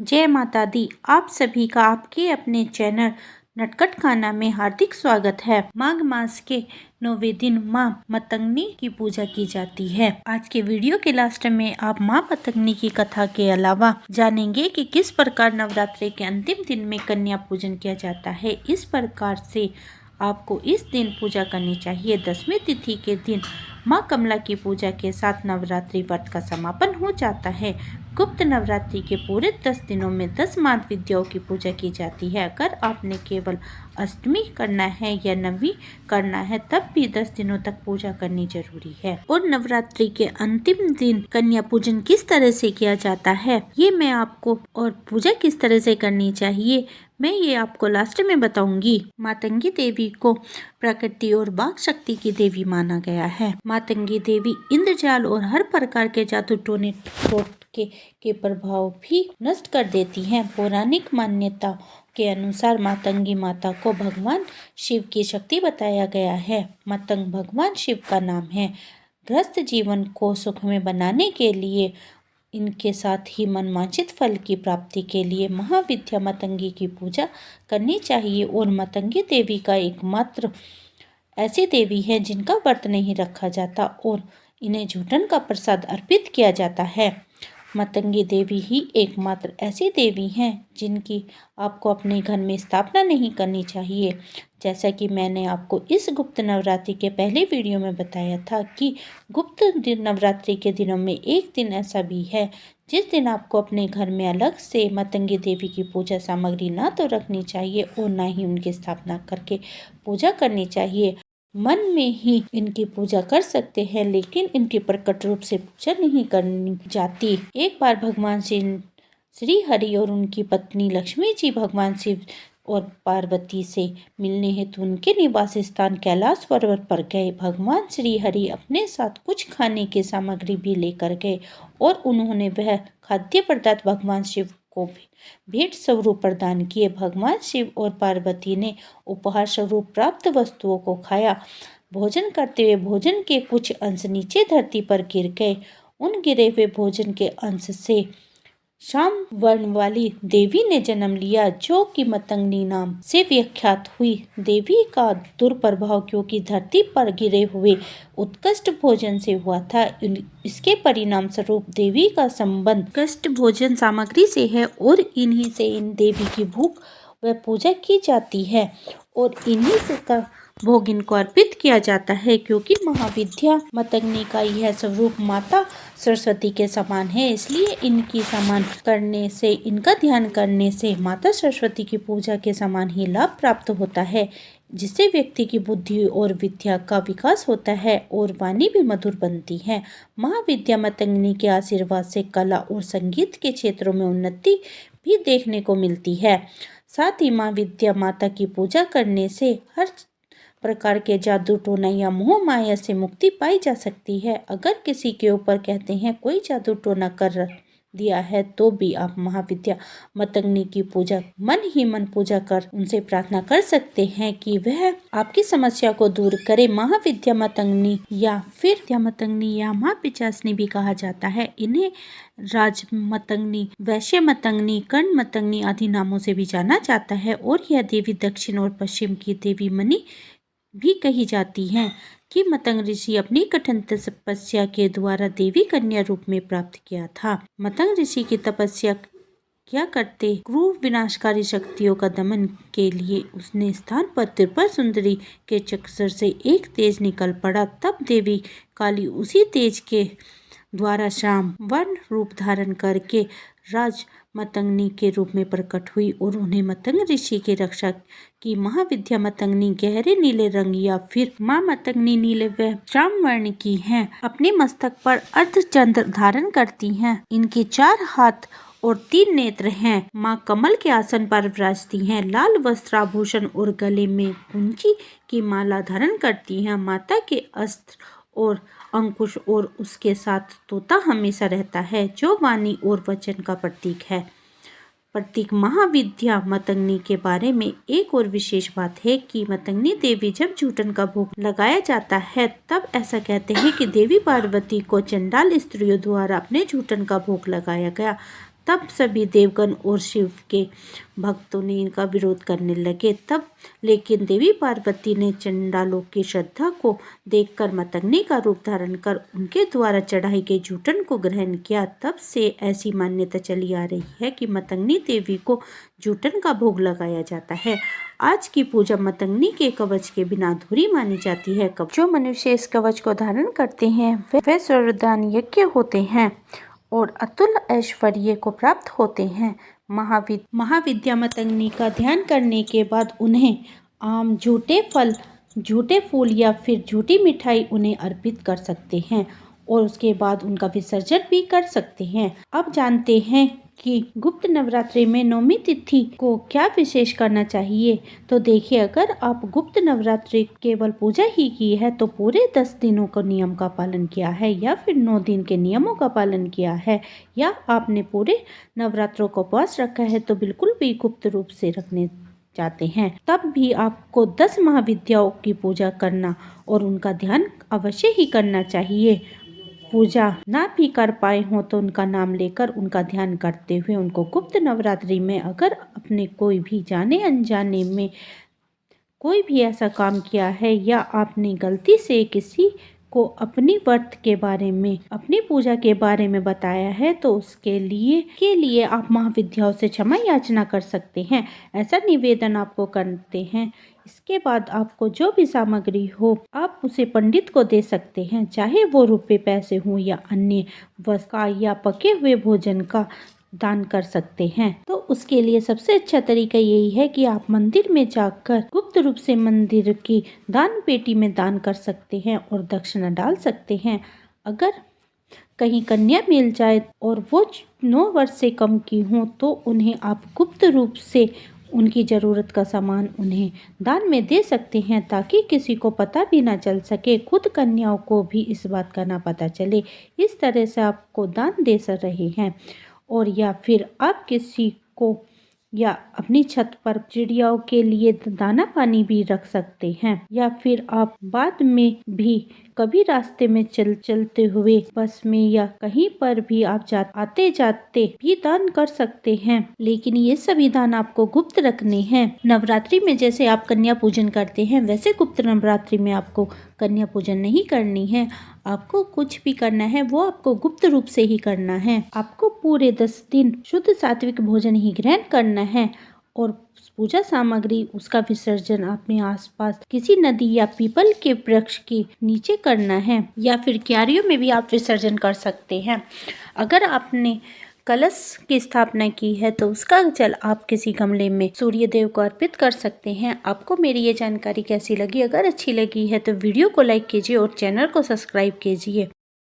जय माता दी। आप सभी का आपके अपने चैनल नटखट खाना में हार्दिक स्वागत है। माघ मास के 9वें दिन माँ मतंगनी की पूजा की जाती है। आज के वीडियो के लास्ट में आप माँ मतंगनी की कथा के अलावा जानेंगे कि किस प्रकार नवरात्रि के अंतिम दिन में कन्या पूजन किया जाता है। इस प्रकार से आपको इस दिन पूजा करनी चाहिए। 10वीं तिथि के दिन माँ कमला की पूजा के साथ नवरात्रि व्रत का समापन हो जाता है। गुप्त नवरात्रि के पूरे 10 दिनों में 10 माद विद्याओं की पूजा की जाती है। अगर आपने केवल अष्टमी करना है या नवमी करना है तब भी 10 दिनों तक पूजा करनी जरूरी है। और नवरात्रि के अंतिम दिन कन्या पूजन किस तरह से किया जाता है ये मैं आपको, और पूजा किस तरह से करनी चाहिए मैं ये आपको लास्ट में बताऊंगी। मातंगी देवी को प्रकृति और वाक शक्ति की देवी माना गया है। मातंगी देवी इंद्रजाल और हर प्रकार के जादू टोने के प्रभाव भी नष्ट कर देती हैं। पौराणिक मान्यता के अनुसार मातंगी माता को भगवान शिव की शक्ति बताया गया है। मतंग भगवान शिव का नाम है। गृहस्थ जीवन को सुखमय बनाने के लिए इनके साथ ही मनवांछित फल की प्राप्ति के लिए महाविद्या मतंगी की पूजा करनी चाहिए। और मतंगी देवी का एकमात्र ऐसी देवी है जिनका व्रत नहीं रखा जाता और इन्हें झूठन का प्रसाद अर्पित किया जाता है। मतंगी देवी ही एकमात्र ऐसी देवी हैं जिनकी आपको अपने घर में स्थापना नहीं करनी चाहिए। जैसा कि मैंने आपको इस गुप्त नवरात्रि के पहले वीडियो में बताया था कि गुप्त नवरात्रि के दिनों में एक दिन ऐसा भी है जिस दिन आपको अपने घर में अलग से मतंगी देवी की पूजा सामग्री ना तो रखनी चाहिए और ना ही उनकी स्थापना करके पूजा करनी चाहिए। मन में ही इनकी पूजा कर सकते हैं लेकिन इनकी प्रकट रूप से पूजा नहीं करनी जाती। एक बार भगवान श्री हरि और उनकी पत्नी लक्ष्मी जी भगवान शिव और पार्वती से मिलने हेतु उनके निवास स्थान कैलाश पर्वत पर गए। भगवान श्री हरि अपने साथ कुछ खाने की सामग्री भी लेकर गए और उन्होंने वह खाद्य पदार्थ भगवान शिव को भेंट स्वरूप प्रदान किए। भगवान शिव और पार्वती ने उपहार स्वरूप प्राप्त वस्तुओं को खाया। भोजन करते हुए भोजन के कुछ अंश नीचे धरती पर गिर गए। उन गिरे हुए भोजन के अंश से श्याम वर्ण वाली देवी ने जन्म लिया जो कि मतंगनी नाम से विख्यात हुई। देवी का दुर्प्रभाव क्योंकि धरती पर गिरे हुए उत्कृष्ट भोजन से हुआ था। इसके परिणाम स्वरूप देवी का संबंध उत्कृष्ट भोजन सामग्री से है और इन्हीं से इन देवी की भूख व पूजा की जाती है और इन्हीं से का भोग इनको अर्पित किया जाता है। क्योंकि महाविद्या मतंगनी का यह स्वरूप माता सरस्वती के समान है, इसलिए इनकी समान करने से, इनका ध्यान करने से माता सरस्वती की पूजा के समान ही लाभ प्राप्त होता है, जिससे व्यक्ति की बुद्धि और विद्या का विकास होता है और वाणी भी मधुर बनती है। महाविद्या मतंगनी के आशीर्वाद से कला और संगीत के क्षेत्रों में उन्नति भी देखने को मिलती है। साथ ही महाविद्या माता की पूजा करने से हर प्रकार के जादू टोना या मोह माया से मुक्ति पाई जा सकती है। अगर किसी के ऊपर कहते हैं कोई जादू टोना कर दिया है तो भी आप महाविद्या मतंगनी की पूजा मन ही मन पूजा कर उनसे प्रार्थना कर सकते हैं कि वह आपकी समस्या को दूर करे। महाविद्या मतंगनी या फिर मतंगनी या माँ पिचासनी भी कहा जाता है। इन्हें राज मतंगनी, वैश्य मतंगनी, कर्ण मतंगनी आदि नामों से भी जाना जाता है। और यह देवी दक्षिण और पश्चिम की देवी मणि भी कही जाती हैं कि मतंग ऋषि अपनी कठिन तपस्या के द्वारा देवी कन्या रूप में प्राप्त किया था। मतंग ऋषि की तपस्या क्या करते क्रूर विनाशकारी शक्तियों का दमन के लिए उसने स्थान पर त्रिपुरा सुंदरी के चक्र से एक तेज निकल पड़ा। तब देवी काली उसी तेज के द्वारा श्याम वर्ण रूप धारण करके राज मतंगनी के रूप में प्रकट हुई और उन्हें मतंग ऋषि की रक्षा की। महाविद्या मतंगनी गहरे नीले रंग या फिर माँ मतंगनी नीले व श्याम वर्ण की हैं। अपने मस्तक पर अर्धचंद्र धारण करती हैं। इनके 4 हाथ और 3 नेत्र हैं। माँ कमल के आसन पर विराजती हैं। लाल वस्त्राभूषण और गले में कुंची की माला धारण करती हैं। माता के अस्त्र और अंकुश और उसके साथ तोता हमेशा रहता है जो वाणी और वचन का प्रतीक है। प्रतीक महाविद्या मतंगनी के बारे में एक और विशेष बात है कि मतंगनी देवी जब झूठन का भोग लगाया जाता है तब ऐसा कहते हैं कि देवी पार्वती को चंडाल स्त्रियों द्वारा अपने झूठन का भोग लगाया गया। तब सभी देवगण और शिव के भक्तों ने इनका विरोध करने लगे। तब लेकिन देवी पार्वती ने चंडालों की श्रद्धा को देखकर मतंगनी का रूप धारण कर उनके द्वारा चढ़ाई गई जूठन को ग्रहण किया। तब से ऐसी मान्यता चली आ रही है कि मतंगनी देवी को जूठन का भोग लगाया जाता है। आज की पूजा मतंगनी के कवच के बिना अधूरी मानी जाती है। जो मनुष्य इस कवच को धारण करते हैं वे सर्वदान यज्ञ होते हैं और अतुल ऐश्वर्य को प्राप्त होते हैं। महाविद्या मतंगनी का ध्यान करने के बाद उन्हें आम, झूठे फल, झूठे फूल या फिर झूठी मिठाई उन्हें अर्पित कर सकते हैं और उसके बाद उनका विसर्जन भी कर सकते हैं। अब जानते हैं कि गुप्त नवरात्रि में नवमी तिथि को क्या विशेष करना चाहिए। तो देखिए, अगर आप गुप्त नवरात्रि केवल पूजा ही की है तो पूरे 10 दिनों का नियम का पालन किया है या फिर 9 दिन के नियमों का पालन किया है या आपने पूरे नवरात्रों का उपवास रखा है तो बिल्कुल भी गुप्त रूप से रखने चाहते हैं, तब भी आपको 10 महाविद्याओं की पूजा करना और उनका ध्यान अवश्य ही करना चाहिए। पूजा ना भी कर पाए हो तो उनका नाम लेकर उनका ध्यान करते हुए उनको गुप्त नवरात्रि में अगर अपने कोई भी जाने अनजाने में कोई भी ऐसा काम किया है या आपने गलती से किसी को अपनी व्रत के बारे में, अपनी पूजा के बारे में बताया है तो उसके लिए आप महाविद्याओं से क्षमा याचना कर सकते हैं। ऐसा निवेदन आपको करते हैं। इसके बाद आपको जो भी सामग्री हो आप उसे पंडित को दे सकते हैं, चाहे वो रुपए पैसे हो या अन्य वस्त्र या पके हुए भोजन का दान कर सकते हैं। तो उसके लिए सबसे अच्छा तरीका यही है कि आप मंदिर में जाकर गुप्त रूप से मंदिर की दान पेटी में दान कर सकते हैं और दक्षिणा डाल सकते हैं। अगर कहीं कन्या मिल जाए और वो 9 वर्ष से कम की हो तो उन्हें आप गुप्त रूप से उनकी ज़रूरत का सामान उन्हें दान में दे सकते हैं ताकि किसी को पता भी ना चल सके, खुद कन्याओं को भी इस बात का ना पता चले। इस तरह से आपको दान दे रहे हैं। और या फिर आप किसी को या अपनी छत पर चिड़ियाओं के लिए दाना पानी भी रख सकते हैं या फिर आप बाद में भी कभी रास्ते में चलते हुए बस में या कहीं पर भी आप आते जाते भी दान कर सकते हैं। लेकिन ये सभी दान आपको गुप्त रखने हैं। नवरात्रि में जैसे आप कन्या पूजन करते हैं वैसे गुप्त नवरात्रि में आपको कन्या पूजन नहीं करनी है। आपको कुछ भी करना है वो आपको गुप्त रूप से ही करना है। आपको पूरे 10 दिन शुद्ध सात्विक भोजन ही ग्रहण करना है और पूजा सामग्री उसका विसर्जन अपने आसपास किसी नदी या पीपल के वृक्ष के नीचे करना है या फिर क्यारियों में भी आप विसर्जन कर सकते हैं। अगर आपने कलश की स्थापना की है तो उसका जल आप किसी गमले में सूर्य देव को अर्पित कर सकते हैं। आपको मेरी ये जानकारी कैसी लगी? अगर अच्छी लगी है तो वीडियो को लाइक कीजिए और चैनल को सब्सक्राइब कीजिए।